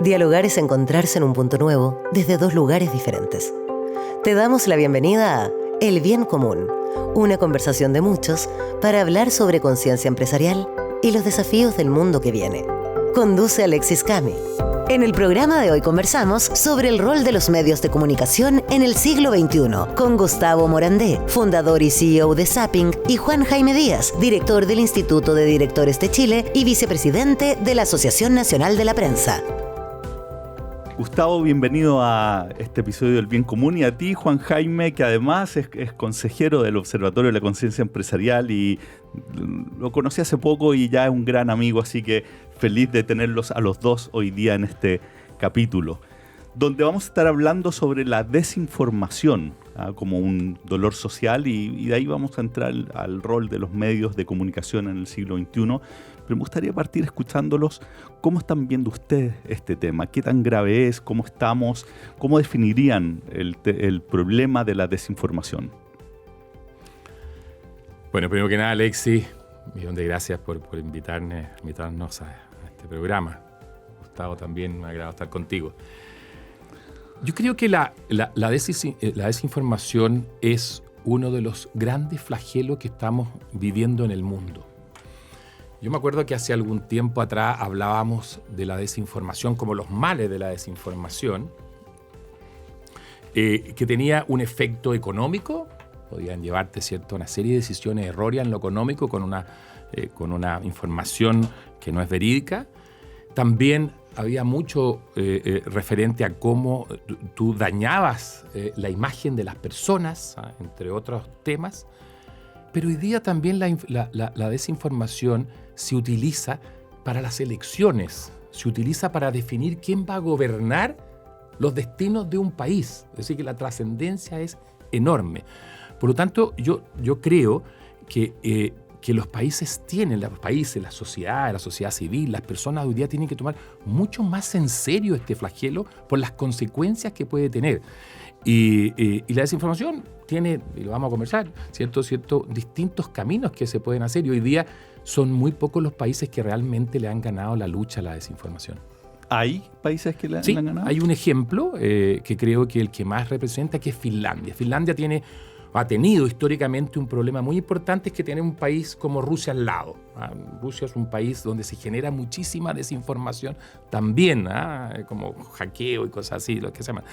Dialogar es encontrarse en un punto nuevo desde dos lugares diferentes. Te damos la bienvenida a El Bien Común, una conversación de muchos para hablar sobre conciencia empresarial y los desafíos del mundo que viene. Conduce Alexis Cami. En el programa de hoy conversamos sobre el rol de los medios de comunicación en el siglo XXI con Gustavo Morandé, fundador y CEO de Zapping, y Juan Jaime Díaz, director del Instituto de Directores de Chile y vicepresidente de la Asociación Nacional de la Prensa. Gustavo, bienvenido a este episodio del Bien Común, y a ti, Juan Jaime, que además es consejero del Observatorio de la Conciencia Empresarial y lo conocí hace poco y ya es un gran amigo, así que feliz de tenerlos a los dos hoy día en este capítulo, donde vamos a estar hablando sobre la desinformación como un dolor social, y de ahí vamos a entrar al rol de los medios de comunicación en el siglo XXI. Pero me gustaría partir escuchándolos. ¿Cómo están viendo ustedes este tema? ¿Qué tan grave es? ¿Cómo estamos? ¿Cómo definirían el problema de la desinformación? Bueno, primero que nada, Alexis, millón de gracias por invitarnos a este programa. Gustavo, también me ha agradado estar contigo. Yo creo que la desinformación es uno de los grandes flagelos que estamos viviendo en el mundo. Yo me acuerdo que hace algún tiempo atrás hablábamos de la desinformación como los males de la desinformación, que tenía un efecto económico, podían llevarte, ¿cierto?, una serie de decisiones erróneas en lo económico con una información que no es verídica. También había mucho referente a cómo tú dañabas la imagen de las personas, entre otros temas. Pero hoy día también la desinformación se utiliza para las elecciones, se utiliza para definir quién va a gobernar los destinos de un país. Es decir, que la trascendencia es enorme. Por lo tanto, yo creo que los países la sociedad civil, las personas hoy día tienen que tomar mucho más en serio este flagelo por las consecuencias que puede tener. Y la desinformación tiene, y lo vamos a conversar, cierto, distintos caminos que se pueden hacer, y hoy día son muy pocos los países que realmente le han ganado la lucha a la desinformación. ¿Hay países que le han ganado? Hay un ejemplo que creo que el que más representa, que es Finlandia. Finlandia ha tenido históricamente un problema muy importante, es que tiene un país como Rusia al lado. Rusia es un país donde se genera muchísima desinformación también, como hackeo y cosas así, lo que se llama.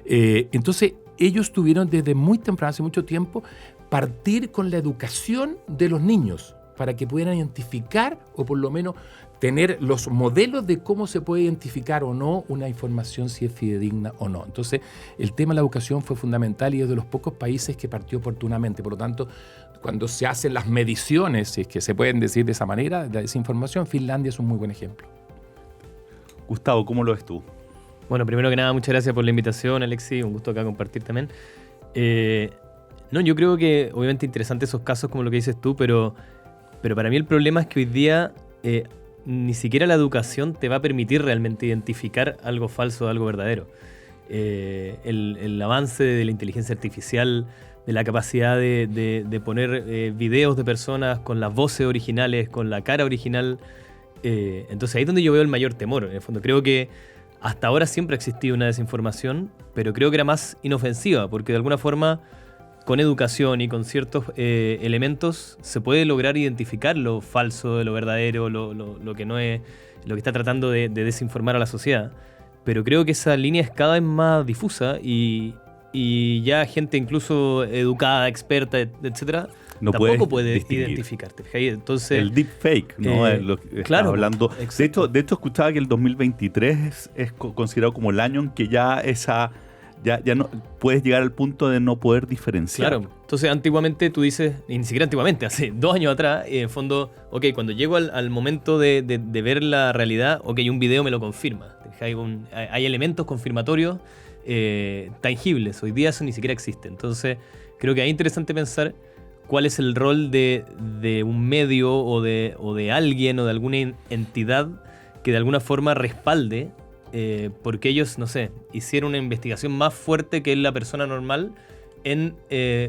Entonces, ellos tuvieron desde muy temprano, hace mucho tiempo, partir con la educación de los niños para que pudieran identificar, o por lo menos tener los modelos de cómo se puede identificar o no una información, si es fidedigna o no. Entonces, el tema de la educación fue fundamental y es de los pocos países que partió oportunamente. Por lo tanto, cuando se hacen las mediciones, si es que se pueden decir de esa manera, de la desinformación, Finlandia es un muy buen ejemplo. Gustavo, ¿cómo lo ves tú? Bueno, primero que nada, muchas gracias por la invitación, Alexis. Un gusto acá compartir también. Yo creo que obviamente interesantes esos casos como lo que dices tú, pero para mí el problema es que hoy día ni siquiera la educación te va a permitir realmente identificar algo falso de algo verdadero. El avance de la inteligencia artificial, de la capacidad de poner videos de personas con las voces originales, con la cara original. Entonces ahí es donde yo veo el mayor temor. En el fondo creo que hasta ahora siempre ha existido una desinformación, pero creo que era más inofensiva, porque de alguna forma con educación y con ciertos elementos se puede lograr identificar lo falso de lo verdadero, lo que no es, lo que está tratando de desinformar a la sociedad. Pero creo que esa línea es cada vez más difusa y ya gente incluso educada, experta, etcétera, tampoco puede identificarte. Entonces, el deepfake, ¿no? Es lo que claro, hablando. De hecho, escuchaba que el 2023 es considerado como el año en que ya no puedes llegar al punto de no poder diferenciar. Claro. Entonces, antiguamente tú dices, y ni siquiera antiguamente, hace 2 años atrás, en fondo, cuando llego al momento de ver la realidad, un video me lo confirma. Hay elementos confirmatorios tangibles. Hoy día eso ni siquiera existe. Entonces, creo que es interesante pensar cuál es el rol de un medio o de alguien o de alguna entidad que de alguna forma respalde, porque ellos, hicieron una investigación más fuerte que la persona normal en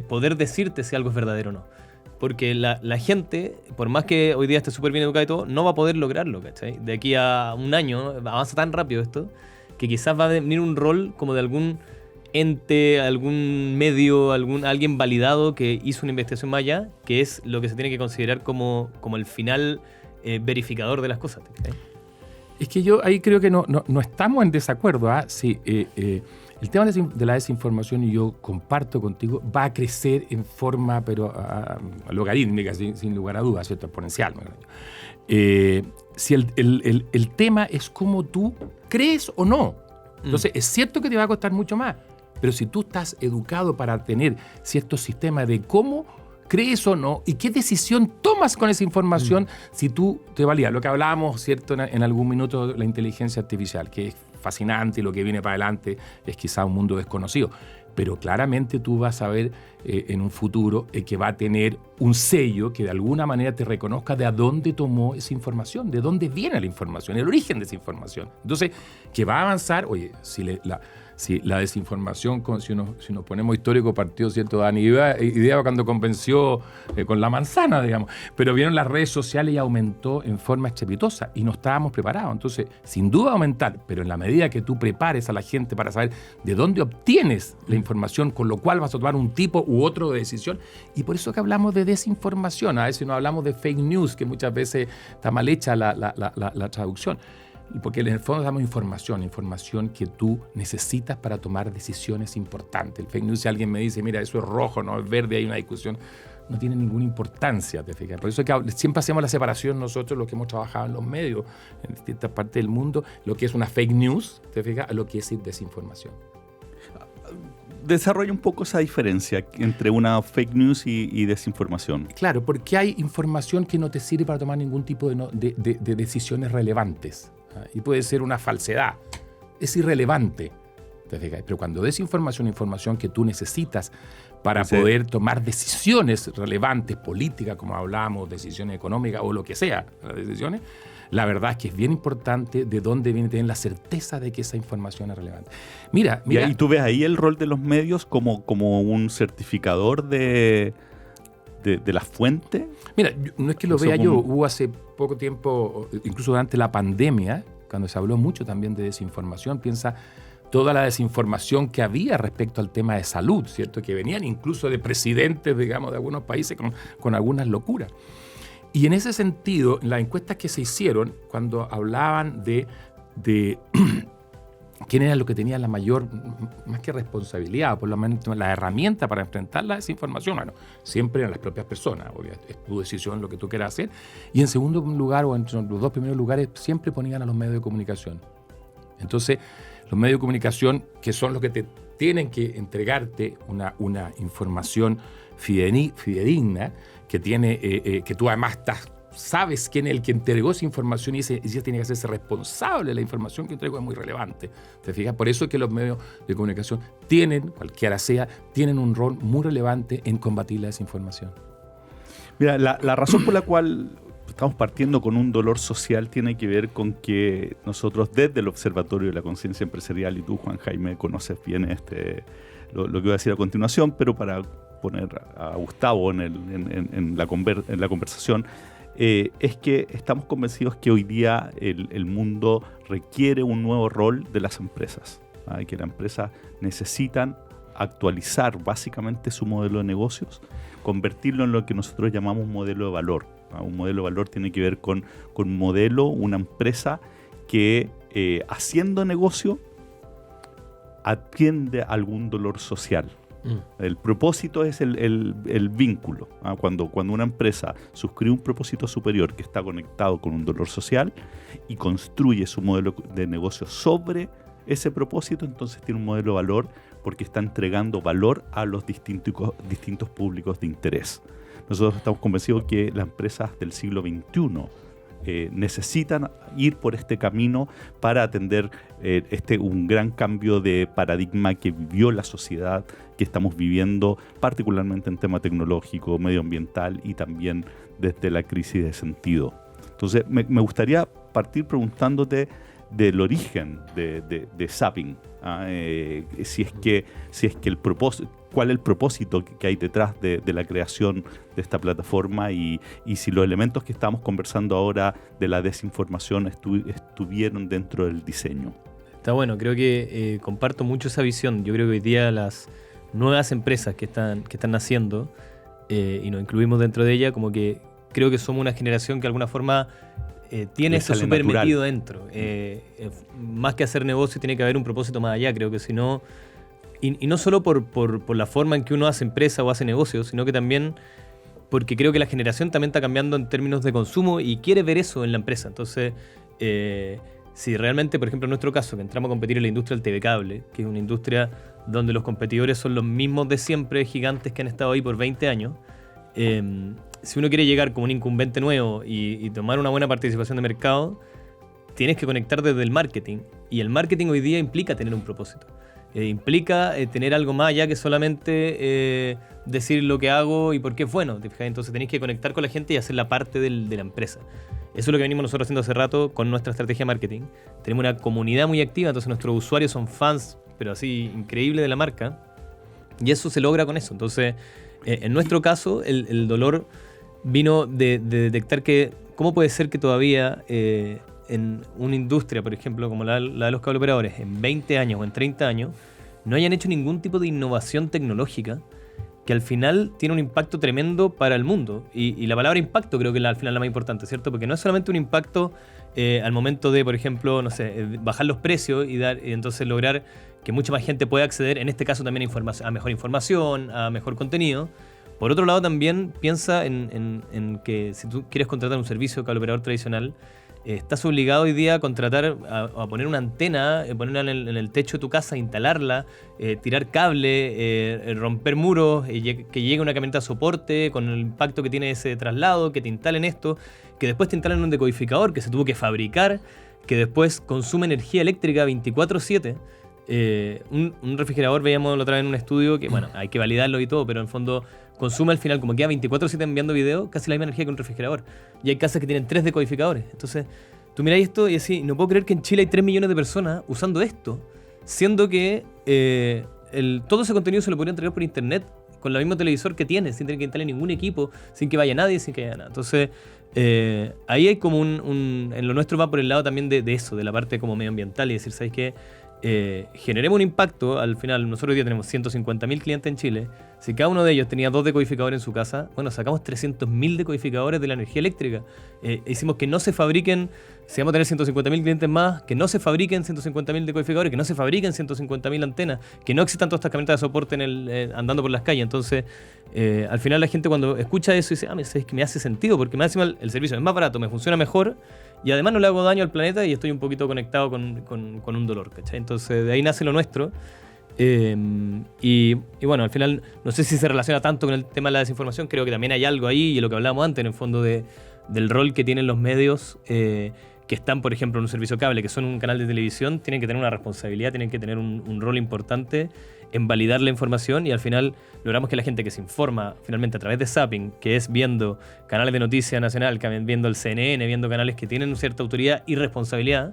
poder decirte si algo es verdadero o no. porque la gente, por más que hoy día esté súper bien educada y todo, no va a poder lograrlo, ¿cachai? De aquí a un año, avanza tan rápido esto, que quizás va a venir un rol como de algún ente, algún medio, alguien validado que hizo una investigación más allá, que es lo que se tiene que considerar como el final verificador de las cosas, ¿cachai? Es que yo ahí creo que no estamos en desacuerdo. Sí, el tema de la desinformación, y yo comparto contigo, va a crecer en forma pero logarítmica, sin lugar a dudas, ¿cierto? Exponencial. Si el tema es cómo tú crees o no. Entonces, es cierto que te va a costar mucho más, pero si tú estás educado para tener ciertos sistemas de cómo crees o no y qué decisión tomas con esa información, si tú te validas. Lo que hablábamos, ¿cierto?, en algún minuto, la inteligencia artificial, que es fascinante y lo que viene para adelante es quizá un mundo desconocido. Pero claramente tú vas a ver en un futuro que va a tener un sello que de alguna manera te reconozca de a dónde tomó esa información, de dónde viene la información, el origen de esa información. Entonces, que va a avanzar, oye, si la desinformación, si nos ponemos histórico, partido, ¿cierto? Dan idea cuando convenció con la manzana, digamos. Pero vieron las redes sociales y aumentó en forma estrepitosa y no estábamos preparados. Entonces, sin duda aumentar, pero en la medida que tú prepares a la gente para saber de dónde obtienes la información, con lo cual vas a tomar un tipo u otro de decisión. Y por eso que hablamos de desinformación. A veces no hablamos de fake news, que muchas veces está mal hecha la traducción. Porque en el fondo damos información que tú necesitas para tomar decisiones importantes. El fake news, si alguien me dice, mira, eso es rojo, no es verde, hay una discusión, no tiene ninguna importancia, ¿te fijas? Por eso es que siempre hacemos la separación nosotros, los que hemos trabajado en los medios, en distintas partes del mundo, lo que es una fake news, ¿te fijas?, a lo que es desinformación. Desarrolla un poco esa diferencia entre una fake news y desinformación. Claro, porque hay información que no te sirve para tomar ningún tipo de decisiones relevantes. Y puede ser una falsedad. Es irrelevante. ¿Te fijas? Pero cuando desinformación, información que tú necesitas para poder tomar decisiones relevantes, políticas, como hablábamos, decisiones económicas o lo que sea, las decisiones, la verdad es que es bien importante de dónde viene tener la certeza de que esa información es relevante. Mira. Y tú ves ahí el rol de los medios como un certificador de la fuente. Mira, no es que lo vea yo. Hubo hace poco tiempo, incluso durante la pandemia, cuando se habló mucho también de desinformación, piensa toda la desinformación que había respecto al tema de salud, ¿cierto? Que venían incluso de presidentes, digamos, de algunos países con algunas locuras. Y en ese sentido, las encuestas que se hicieron, cuando hablaban de quién era lo que tenía la mayor, más que responsabilidad, por lo menos la herramienta para enfrentar la desinformación, bueno, siempre eran las propias personas, obviamente, es tu decisión lo que tú quieras hacer. Y en segundo lugar, o entre los dos primeros lugares, siempre ponían a los medios de comunicación. Entonces, los medios de comunicación, que son los que te tienen que entregarte una información fidedigna, que tú además sabes quién es el que entregó esa información y ese tiene que hacerse responsable de la información que entregó, es muy relevante. ¿Te fijas? Por eso es que los medios de comunicación cualquiera sea, tienen un rol muy relevante en combatir la desinformación. Mira, la razón por la cual estamos partiendo con un dolor social tiene que ver con que nosotros desde el Observatorio de la Conciencia Empresarial, y tú, Juan Jaime, conoces bien lo que voy a decir a continuación, pero para poner a Gustavo en la conversación, es que estamos convencidos que hoy día el mundo requiere un nuevo rol de las empresas, que las empresas necesitan actualizar básicamente su modelo de negocios, convertirlo en lo que nosotros llamamos un modelo de valor. Un modelo de valor tiene que ver con un modelo, una empresa que haciendo negocio atiende algún dolor social. El propósito es el vínculo. Cuando una empresa suscribe un propósito superior que está conectado con un dolor social y construye su modelo de negocio sobre ese propósito, entonces tiene un modelo de valor porque está entregando valor a los distintos públicos de interés. Nosotros estamos convencidos que las empresas del siglo XXI necesitan ir por este camino para atender un gran cambio de paradigma que vivió la sociedad, que estamos viviendo particularmente en tema tecnológico, medioambiental y también desde la crisis de sentido. Entonces me gustaría partir preguntándote del origen de Zapping. Si es que el propósito, cuál es el propósito que hay detrás de la creación de esta plataforma y si los elementos que estamos conversando ahora de la desinformación estuvieron dentro del diseño. Está bueno, creo que comparto mucho esa visión. Yo creo que hoy día las nuevas empresas que están naciendo, y nos incluimos dentro de ella, como que creo que somos una generación que de alguna forma tiene eso súper metido dentro. Más que hacer negocio tiene que haber un propósito más allá, creo que si no... Y no solo por la forma en que uno hace empresa o hace negocios, sino que también porque creo que la generación también está cambiando en términos de consumo y quiere ver eso en la empresa. Entonces, si realmente, por ejemplo, en nuestro caso, que entramos a competir en la industria del TV cable, que es una industria donde los competidores son los mismos de siempre, gigantes que han estado ahí por 20 años, si uno quiere llegar como un incumbente nuevo y tomar una buena participación de mercado, tienes que conectar desde el marketing. Y el marketing hoy día implica tener un propósito. Implica tener algo más allá que solamente decir lo que hago y por qué es bueno. ¿Te fijas? Entonces tenés que conectar con la gente y hacerla parte de la empresa. Eso es lo que venimos nosotros haciendo hace rato con nuestra estrategia de marketing. Tenemos una comunidad muy activa, entonces nuestros usuarios son fans, pero así increíbles de la marca. Y eso se logra con eso. Entonces, en nuestro caso, el dolor vino de detectar que cómo puede ser que todavía en una industria, por ejemplo, como la de los cableoperadores, en 20 años o en 30 años, no hayan hecho ningún tipo de innovación tecnológica que al final tiene un impacto tremendo para el mundo. Y la palabra impacto creo que es al final la más importante, ¿cierto? Porque no es solamente un impacto al momento de, por ejemplo, no sé, bajar los precios y entonces lograr que mucha más gente pueda acceder, en este caso también a mejor información, a mejor contenido. Por otro lado, también piensa en que si tú quieres contratar un servicio de cableoperador tradicional, estás obligado hoy día a contratar, a poner una antena, ponerla en el techo de tu casa, instalarla, tirar cable, romper muros, que llegue una camioneta de soporte con el impacto que tiene ese traslado, que te instalen esto, que después te instalen un decodificador que se tuvo que fabricar, que después consume energía eléctrica 24/7. Un refrigerador, veíamos la otra vez en un estudio, que bueno, hay que validarlo y todo, pero en el fondo consume al final, como queda 24/7 enviando video, casi la misma energía que un refrigerador. Y hay casas que tienen 3 decodificadores. Entonces, tú miráis esto y decís, no puedo creer que en Chile hay 3 millones de personas usando esto, siendo que todo ese contenido se lo podrían entregar por internet con el mismo televisor que tiene, sin tener que instalar ningún equipo, sin que vaya nadie, sin que haya nada. Entonces, ahí hay como en lo nuestro va por el lado también de eso, de la parte como medioambiental y decir, ¿sabes qué? Generemos un impacto. Al final, nosotros hoy día tenemos 150.000 clientes en Chile. Si cada uno de ellos tenía 2 decodificadores en su casa, bueno, sacamos 300.000 decodificadores de la energía eléctrica. Hicimos que no se fabriquen, si vamos a tener 150.000 clientes más, que no se fabriquen 150.000 decodificadores, que no se fabriquen 150.000 antenas, que no existan todas estas camionetas de soporte andando por las calles. Entonces, al final la gente cuando escucha eso dice, es que me hace sentido, porque me hace mal, el servicio es más barato, me funciona mejor, y además no le hago daño al planeta y estoy un poquito conectado con un dolor, ¿cachai? Entonces de ahí nace lo nuestro. Y bueno, al final no sé si se relaciona tanto con el tema de la desinformación, creo que también hay algo ahí, y lo que hablábamos antes, en el fondo del rol que tienen los medios que están, por ejemplo, en un servicio cable, que son un canal de televisión, tienen que tener una responsabilidad, tienen que tener un rol importante en validar la información, y al final logramos que la gente que se informa finalmente a través de Zapping, que es viendo canales de noticia nacional, viendo el CNN, viendo canales que tienen cierta autoridad y responsabilidad,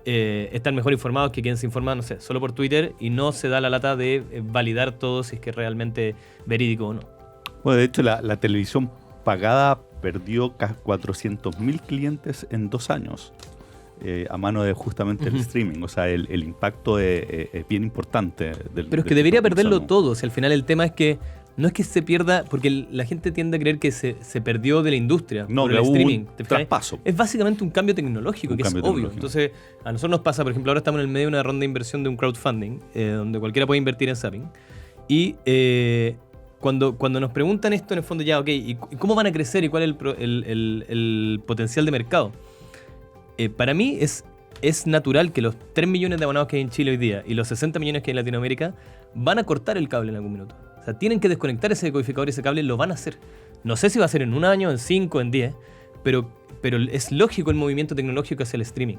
están mejor informados que quien se informa, no sé, solo por Twitter y no se da la lata de validar todo si es que es realmente verídico o no. Bueno, de hecho la televisión pagada perdió 400.000 clientes en 2 años. A mano de justamente el streaming. O sea, el impacto es bien importante. Pero es que debería perderlo todo. O sea, al final el tema es que no es que se pierda, porque la gente tiende a creer que se perdió de la industria por el streaming. Un traspaso. Es básicamente un cambio tecnológico, que es obvio. Entonces, a nosotros nos pasa, por ejemplo, ahora estamos en el medio de una ronda de inversión de un crowdfunding, donde cualquiera puede invertir en Zapping. Y cuando nos preguntan esto, en el fondo ya, ok, ¿y cómo van a crecer y cuál es el potencial de mercado? Para mí es natural que los 3 millones de abonados que hay en Chile hoy día y los 60 millones que hay en Latinoamérica van a cortar el cable en algún minuto. O sea, tienen que desconectar ese decodificador y ese cable, lo van a hacer. No sé si va a ser en 1 año, en 5, en 10, pero es lógico el movimiento tecnológico hacia el streaming.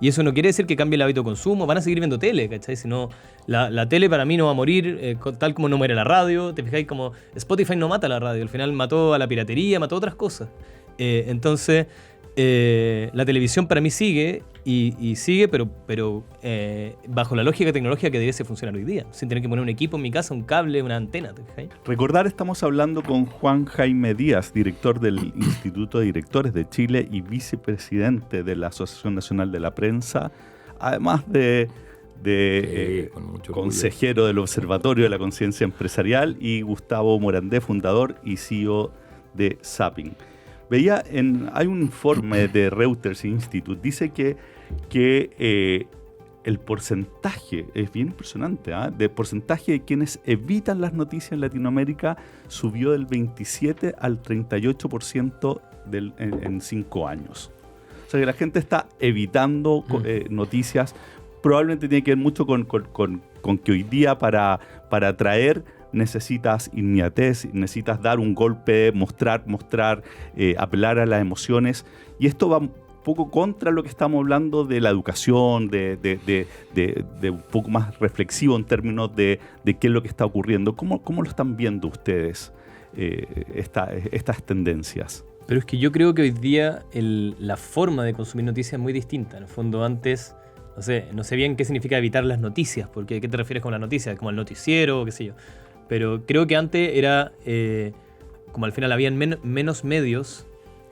Y eso no quiere decir que cambie el hábito de consumo, van a seguir viendo tele, ¿cachai? Si no, la tele para mí no va a morir, tal como no muere la radio. ¿Te fijáis? Como Spotify no mata la radio, al final mató a la piratería, mató a otras cosas. Entonces, la televisión para mí sigue y sigue, pero bajo la lógica tecnológica que debiese funcionar hoy día, sin tener que poner un equipo en mi casa, un cable, una antena. Recordar, estamos hablando con Juan Jaime Díaz, director del Instituto de Directores de Chile y vicepresidente de la Asociación Nacional de la Prensa, además de consejero del Observatorio de la Conciencia Empresarial, y Gustavo Morandé, fundador y CEO de Zapping. Veía, hay un informe de Reuters Institute, dice que el porcentaje, es bien impresionante, de porcentaje de quienes evitan las noticias en Latinoamérica subió del 27 al 38% en 5 años. O sea que la gente está evitando noticias. Probablemente tiene que ver mucho con que hoy día para atraer necesitas inmediatez, necesitas dar un golpe, mostrar, apelar a las emociones. Y esto va un poco contra lo que estamos hablando de la educación, de un poco más reflexivo en términos de qué es lo que está ocurriendo. ¿Cómo lo están viendo ustedes estas tendencias? Pero es que yo creo que hoy día la forma de consumir noticias es muy distinta. En el fondo, antes, no sé bien qué significa evitar las noticias, porque ¿qué te refieres con las noticias? Como el noticiero, qué sé yo. Pero creo que antes era, como al final habían menos medios,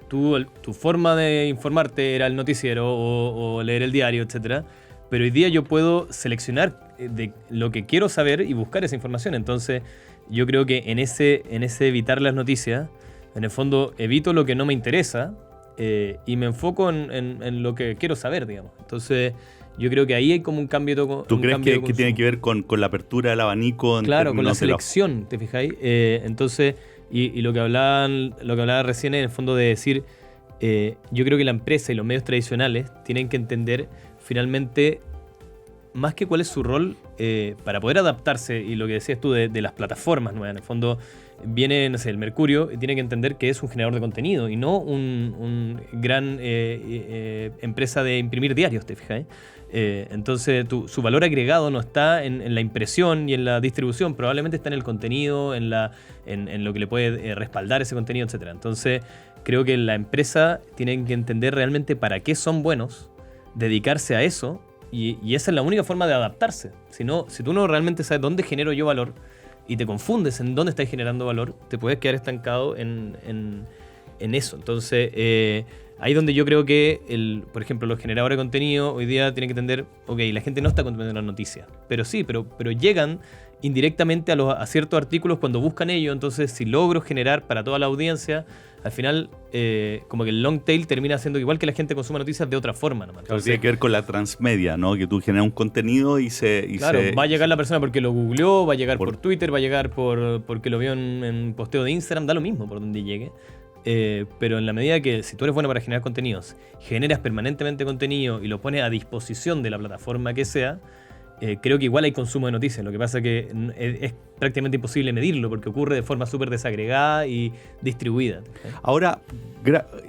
tu forma de informarte era el noticiero o leer el diario, etc. Pero hoy día yo puedo seleccionar de lo que quiero saber y buscar esa información. Entonces yo creo que en ese evitar las noticias, en el fondo evito lo que no me interesa y me enfoco en lo que quiero saber, digamos. Entonces yo creo que ahí hay como un cambio. ¿Tú crees que tiene que ver con la apertura del abanico? Claro, con la selección, ¿te fijáis? Entonces, y lo que hablaba recién en el fondo de decir, yo creo que la empresa y los medios tradicionales tienen que entender finalmente más que cuál es su rol para poder adaptarse, y lo que decías tú de las plataformas nuevas. En el fondo viene, el Mercurio, y tiene que entender que es un generador de contenido y no un gran empresa de imprimir diarios, ¿te fijas? Entonces su valor agregado no está en la impresión y en la distribución, probablemente está en el contenido, en lo que le puede respaldar ese contenido, etc. Entonces creo que la empresa tiene que entender realmente para qué son buenos, dedicarse a eso, y esa es la única forma de adaptarse. Si tú no realmente sabes dónde genero yo valor y te confundes en dónde estás generando valor, te puedes quedar estancado en eso. Entonces ahí donde yo creo que, por ejemplo, los generadores de contenido hoy día tienen que entender, la gente no está consumiendo las noticias, pero sí, pero llegan indirectamente a ciertos artículos cuando buscan ello. Entonces, si logro generar para toda la audiencia, al final, como que el long tail termina siendo igual que la gente consuma noticias de otra forma. Entonces, claro, tiene que ver con la transmedia, ¿no? Que tú generas un contenido claro, va a llegar la persona porque lo googleó, va a llegar por Twitter, va a llegar porque lo vio en posteo de Instagram, da lo mismo por donde llegue. Pero en la medida que, si tú eres bueno para generar contenidos, generas permanentemente contenido y lo pones a disposición de la plataforma que sea, creo que igual hay consumo de noticias. Lo que pasa es que es prácticamente imposible medirlo porque ocurre de forma súper desagregada y distribuida. Ahora,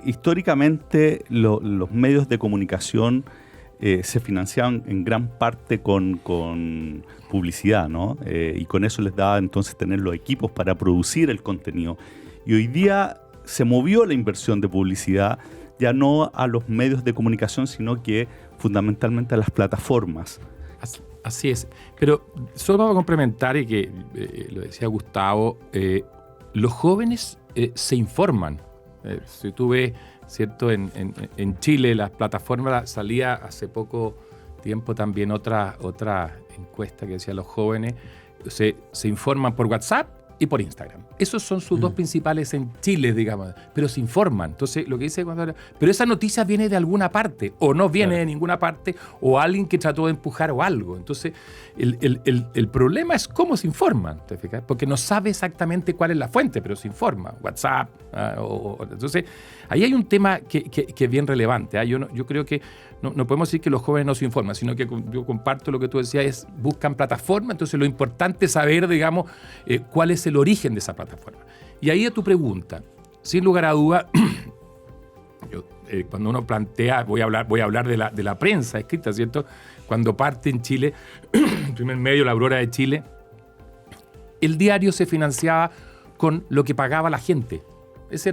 históricamente los medios de comunicación se financiaban en gran parte con publicidad, ¿no? Y con eso les daba entonces tener los equipos para producir el contenido. Y hoy día se movió la inversión de publicidad ya no a los medios de comunicación, sino que fundamentalmente a las plataformas. Así es. Pero solo para complementar, y que lo decía Gustavo, los jóvenes se informan. Si tú ves, ¿cierto? En Chile, las plataformas, salía hace poco tiempo también otra encuesta que decía los jóvenes se informan por WhatsApp y por Instagram. Esos son sus dos principales en Chile, digamos, pero se informan. Entonces, lo que dice pero esa noticia viene de alguna parte, o no viene de ninguna parte, o alguien que trató de empujar o algo. Entonces, el problema es cómo se informan, ¿te fijas? Porque no sabe exactamente cuál es la fuente, pero se informa. WhatsApp. Entonces, ahí hay un tema que es bien relevante. Yo creo que no podemos decir que los jóvenes no se informan, sino que yo comparto lo que tú decías, buscan plataformas. Entonces, lo importante es saber, digamos, cuál es el origen de esa plataforma. Y ahí a tu pregunta, sin lugar a duda, cuando uno plantea, voy a hablar de la prensa escrita, ¿cierto? Cuando parte en Chile, el primer medio, La Aurora de Chile, el diario se financiaba con lo que pagaba la gente. Esa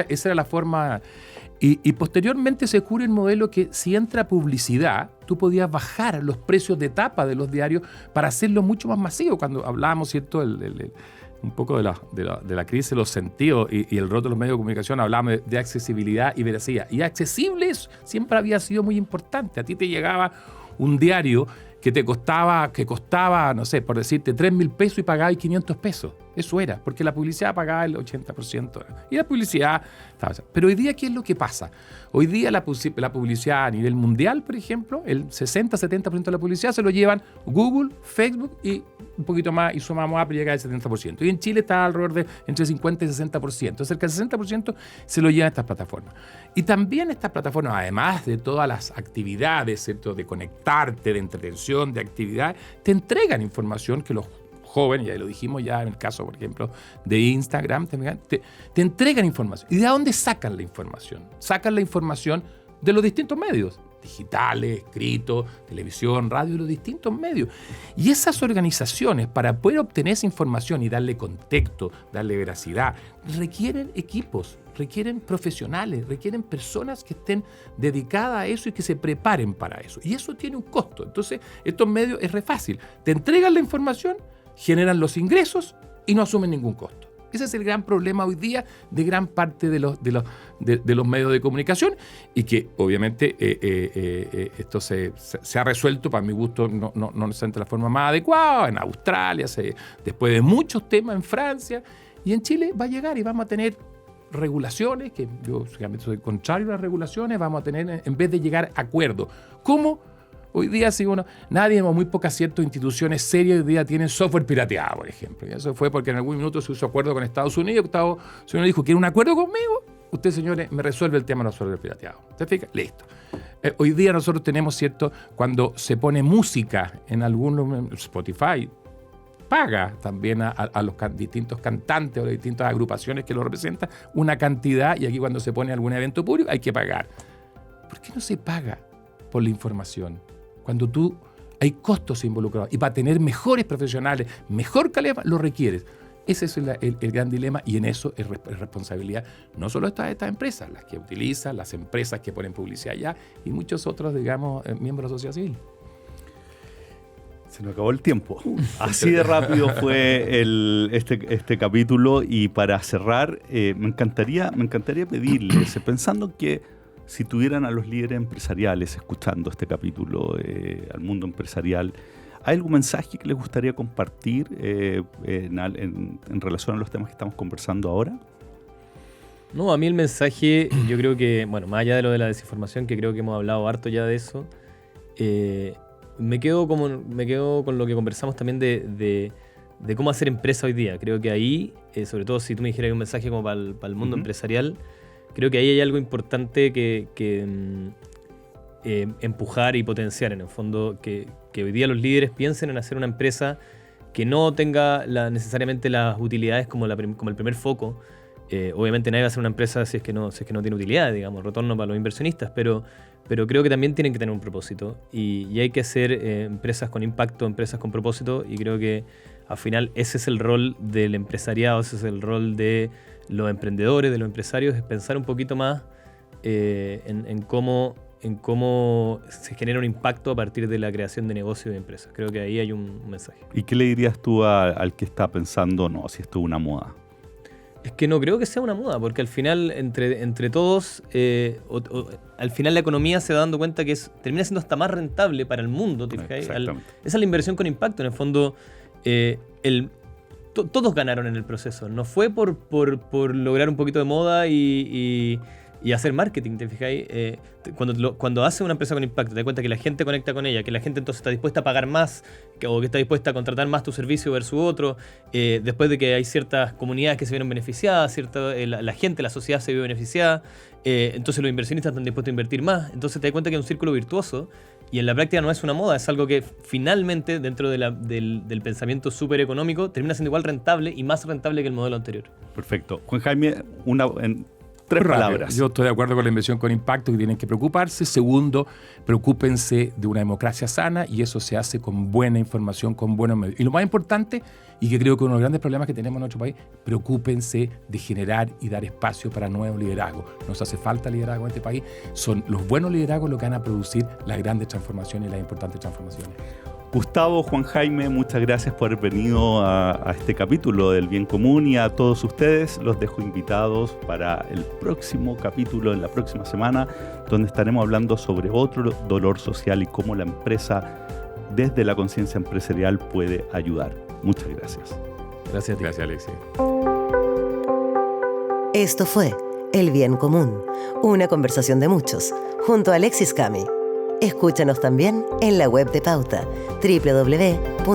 era la forma. Y posteriormente se descubre el modelo que si entra publicidad, tú podías bajar los precios de tapa de los diarios para hacerlo mucho más masivo. Cuando hablábamos, ¿cierto?, un poco de la crisis de los sentidos y el rol de los medios de comunicación, hablábamos de accesibilidad y veracidad. Y accesibles siempre había sido muy importante. A ti te llegaba un diario que costaba, no sé, por decirte, 3.000 pesos y pagabas 500 pesos. Eso era, porque la publicidad pagaba el 80%. Y la publicidad estaba... Pero hoy día, ¿qué es lo que pasa? Hoy día la publicidad a nivel mundial, por ejemplo, el 60-70% de la publicidad se lo llevan Google, Facebook y un poquito más, y sumamos Apple y llega al 70%. Y en Chile está alrededor de entre 50 y 60%. Cerca del 60% se lo llevan estas plataformas. Y también estas plataformas, además de todas las actividades, ¿cierto?, de conectarte, de entretención, de actividad, te entregan información que los jóvenes, ya lo dijimos ya en el caso, por ejemplo, de Instagram, te entregan información. ¿Y de dónde sacan la información? Sacan la información de los distintos medios, digitales, escritos, televisión, radio, de los distintos medios. Y esas organizaciones, para poder obtener esa información y darle contexto, darle veracidad, requieren equipos, requieren profesionales, requieren personas que estén dedicadas a eso y que se preparen para eso. Y eso tiene un costo. Entonces, estos medios es re fácil. Te entregan la información, generan los ingresos y no asumen ningún costo. Ese es el gran problema hoy día de gran parte de los medios de comunicación, y que obviamente esto se ha resuelto, para mi gusto, no necesariamente de la forma más adecuada. En Australia, después de muchos temas en Francia, y en Chile va a llegar y vamos a tener regulaciones, que yo soy contrario a las regulaciones, vamos a tener, en vez de llegar a acuerdos. ¿Cómo? Hoy día, muy pocas ciertas instituciones serias hoy día tienen software pirateado, por ejemplo. Y eso fue porque en algún minuto se hizo acuerdo con Estados Unidos. Estados Unidos dijo, ¿quiere un acuerdo conmigo? Usted, señores, me resuelve el tema de los software pirateados. ¿Se fija? Listo. Hoy día nosotros tenemos, ¿cierto?, cuando se pone música en algún Spotify, paga también a los distintos cantantes o las distintas agrupaciones que lo representan una cantidad, y aquí cuando se pone algún evento público hay que pagar. ¿Por qué no se paga por la información? Cuando hay costos involucrados, y para tener mejores profesionales, mejor calidad, lo requieres. Ese es el gran dilema, y en eso es responsabilidad no solo de estas empresas, las que utilizan, las empresas que ponen publicidad allá, y muchos otros, digamos, miembros de la sociedad civil. Se nos acabó el tiempo. Así de rápido fue este capítulo, y para cerrar, me encantaría pedirles, pensando que si tuvieran a los líderes empresariales escuchando este capítulo, al mundo empresarial, ¿hay algún mensaje que les gustaría compartir en relación a los temas que estamos conversando ahora? No, a mí el mensaje, yo creo que, bueno, más allá de lo de la desinformación, que creo que hemos hablado harto ya de eso, me quedo con lo que conversamos también de cómo hacer empresa hoy día. Creo que ahí, sobre todo si tú me dijeras un mensaje como para el mundo empresarial, creo que ahí hay algo importante que empujar y potenciar, en el fondo, que hoy día los líderes piensen en hacer una empresa que no tenga necesariamente las utilidades como el primer foco. Obviamente nadie va a hacer una empresa si es que no tiene utilidad, digamos, retorno para los inversionistas, pero creo que también tienen que tener un propósito, y hay que hacer empresas con impacto, empresas con propósito, y creo que al final ese es el rol del empresariado, ese es el rol de los emprendedores, de los empresarios, es pensar un poquito más en cómo se genera un impacto a partir de la creación de negocios y de empresas. Creo que ahí hay un mensaje. ¿Y qué le dirías tú al que está pensando, no, si esto es una moda? Es que no creo que sea una moda, porque al final, entre todos, al final la economía se va dando cuenta que termina siendo hasta más rentable para el mundo. Esa es la inversión con impacto. En el fondo, todos ganaron en el proceso. No fue por lograr un poquito de moda y hacer marketing, ¿te fijáis? Cuando hace una empresa con impacto, te das cuenta que la gente conecta con ella, que la gente entonces está dispuesta a pagar más, o que está dispuesta a contratar más tu servicio versus otro, después de que hay ciertas comunidades que se vieron beneficiadas, la gente, la sociedad se vio beneficiada, entonces los inversionistas están dispuestos a invertir más. Entonces te das cuenta que es un círculo virtuoso, y en la práctica no es una moda, es algo que finalmente, dentro del pensamiento súper económico, termina siendo igual rentable y más rentable que el modelo anterior. Perfecto. Juan Jaime, 3 Rápido. palabras. Yo estoy de acuerdo con la inversión con impacto, que tienen que preocuparse. Segundo, preocúpense de una democracia sana, y eso se hace con buena información, con buenos medios. Y lo más importante, y que creo que uno de los grandes problemas que tenemos en nuestro país, preocúpense de generar y dar espacio para nuevos liderazgos. Nos hace falta liderazgo en este país. Son los buenos liderazgos los que van a producir las grandes transformaciones y las importantes transformaciones. Gustavo, Juan Jaime, muchas gracias por haber venido a este capítulo del Bien Común, y a todos ustedes los dejo invitados para el próximo capítulo en la próxima semana, donde estaremos hablando sobre otro dolor social y cómo la empresa desde la conciencia empresarial puede ayudar. Muchas gracias. Gracias a ti. Gracias, Alexis. Esto fue El Bien Común, una conversación de muchos, junto a Alexis Cami. Escúchanos también en la web de Pauta, www.pauta.cl.